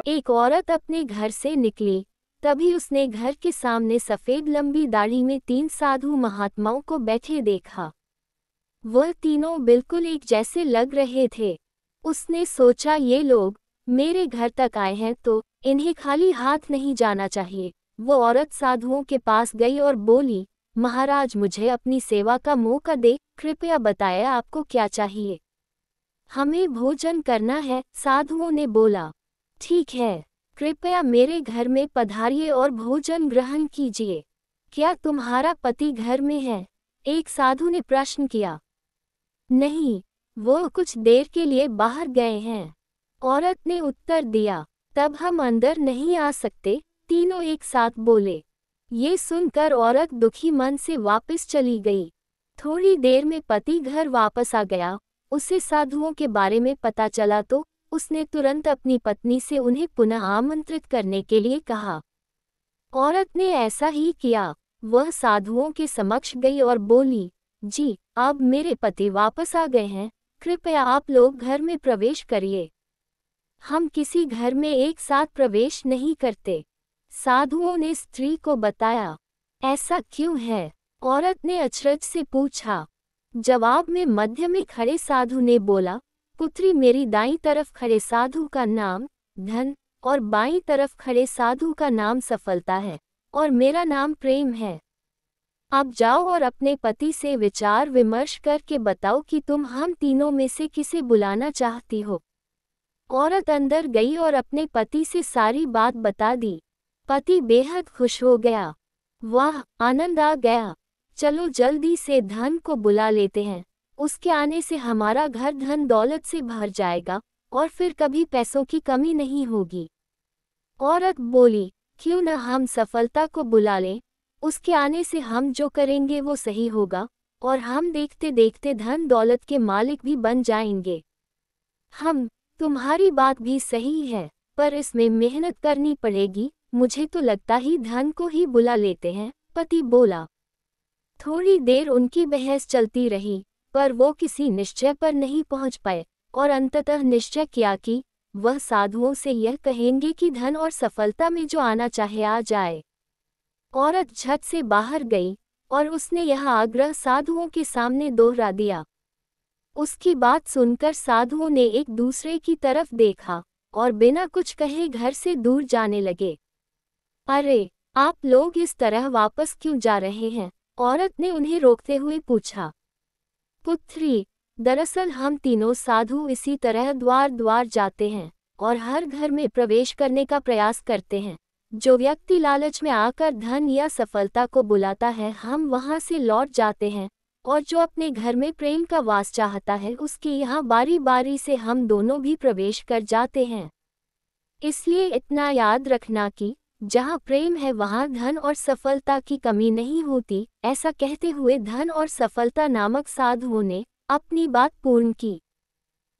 एक औरत अपने घर से निकली, तभी उसने घर के सामने सफेद लंबी दाढ़ी में 3 साधु महात्माओं को बैठे देखा। वह तीनों बिल्कुल एक जैसे लग रहे थे। उसने सोचा ये लोग मेरे घर तक आए हैं तो इन्हें खाली हाथ नहीं जाना चाहिए। वो औरत साधुओं के पास गई और बोली, महाराज मुझे अपनी सेवा का मौका दे, कृपया बताएं आपको क्या चाहिए। हमें भोजन करना है, साधुओं ने बोला। ठीक है, कृपया मेरे घर में पधारिए और भोजन ग्रहण कीजिए। क्या तुम्हारा पति घर में है? एक साधु ने प्रश्न किया। नहीं, वो कुछ देर के लिए बाहर गए हैं, औरत ने उत्तर दिया। तब हम अंदर नहीं आ सकते, तीनों एक साथ बोले। ये सुनकर औरत दुखी मन से वापस चली गई। थोड़ी देर में पति घर वापस आ गया। उसे साधुओं के बारे में पता चला तो उसने तुरंत अपनी पत्नी से उन्हें पुनः आमंत्रित करने के लिए कहा। औरत ने ऐसा ही किया। वह साधुओं के समक्ष गई और बोली, जी, अब मेरे पति वापस आ गए हैं, कृपया आप लोग घर में प्रवेश करिए। हम किसी घर में एक साथ प्रवेश नहीं करते। साधुओं ने स्त्री को बताया। ऐसा क्यों है? औरत ने अचरज से पूछा। जवाब में मध्य में खड़े साधु ने बोला, पुत्री मेरी दाईं तरफ खड़े साधु का नाम धन और बाईं तरफ खड़े साधु का नाम सफलता है और मेरा नाम प्रेम है। अब जाओ और अपने पति से विचार विमर्श करके बताओ कि तुम हम तीनों में से किसे बुलाना चाहती हो। औरत अंदर गई और अपने पति से सारी बात बता दी। पति बेहद खुश हो गया। वाह, आनंद आ गया, चलो जल्दी से धन को बुला लेते हैं। उसके आने से हमारा घर धन दौलत से भर जाएगा और फिर कभी पैसों की कमी नहीं होगी। औरत बोली, क्यों न हम सफलता को बुला लें, उसके आने से हम जो करेंगे वो सही होगा और हम देखते देखते धन दौलत के मालिक भी बन जाएंगे। तुम्हारी बात भी सही है, पर इसमें मेहनत करनी पड़ेगी। मुझे तो लगता ही धन को ही बुला लेते हैं, पति बोला। थोड़ी देर उनकी बहस चलती रही, पर वो किसी निश्चय पर नहीं पहुंच पाए और अंततः निश्चय किया कि वह साधुओं से यह कहेंगे कि धन और सफलता में जो आना चाहे आ जाए। औरत झट से बाहर गई और उसने यह आग्रह साधुओं के सामने दोहरा दिया। उसकी बात सुनकर साधुओं ने एक दूसरे की तरफ देखा और बिना कुछ कहे घर से दूर जाने लगे। अरे, आप लोग इस तरह वापस क्यों जा रहे हैं? औरत ने उन्हें रोकते हुए पूछा। पुत्री, दरअसल हम तीनों साधु इसी तरह द्वार द्वार जाते हैं और हर घर में प्रवेश करने का प्रयास करते हैं। जो व्यक्ति लालच में आकर धन या सफलता को बुलाता है, हम वहां से लौट जाते हैं, और जो अपने घर में प्रेम का वास चाहता है उसके यहाँ बारी बारी से हम दोनों भी प्रवेश कर जाते हैं। इसलिए इतना याद रखना कि जहाँ प्रेम है वहाँ धन और सफलता की कमी नहीं होती। ऐसा कहते हुए धन और सफलता नामक साधुओं ने अपनी बात पूर्ण की।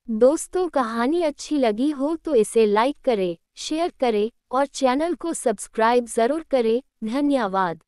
दोस्तों, कहानी अच्छी लगी हो तो इसे लाइक करें, शेयर करें और चैनल को सब्सक्राइब जरूर करें। धन्यवाद।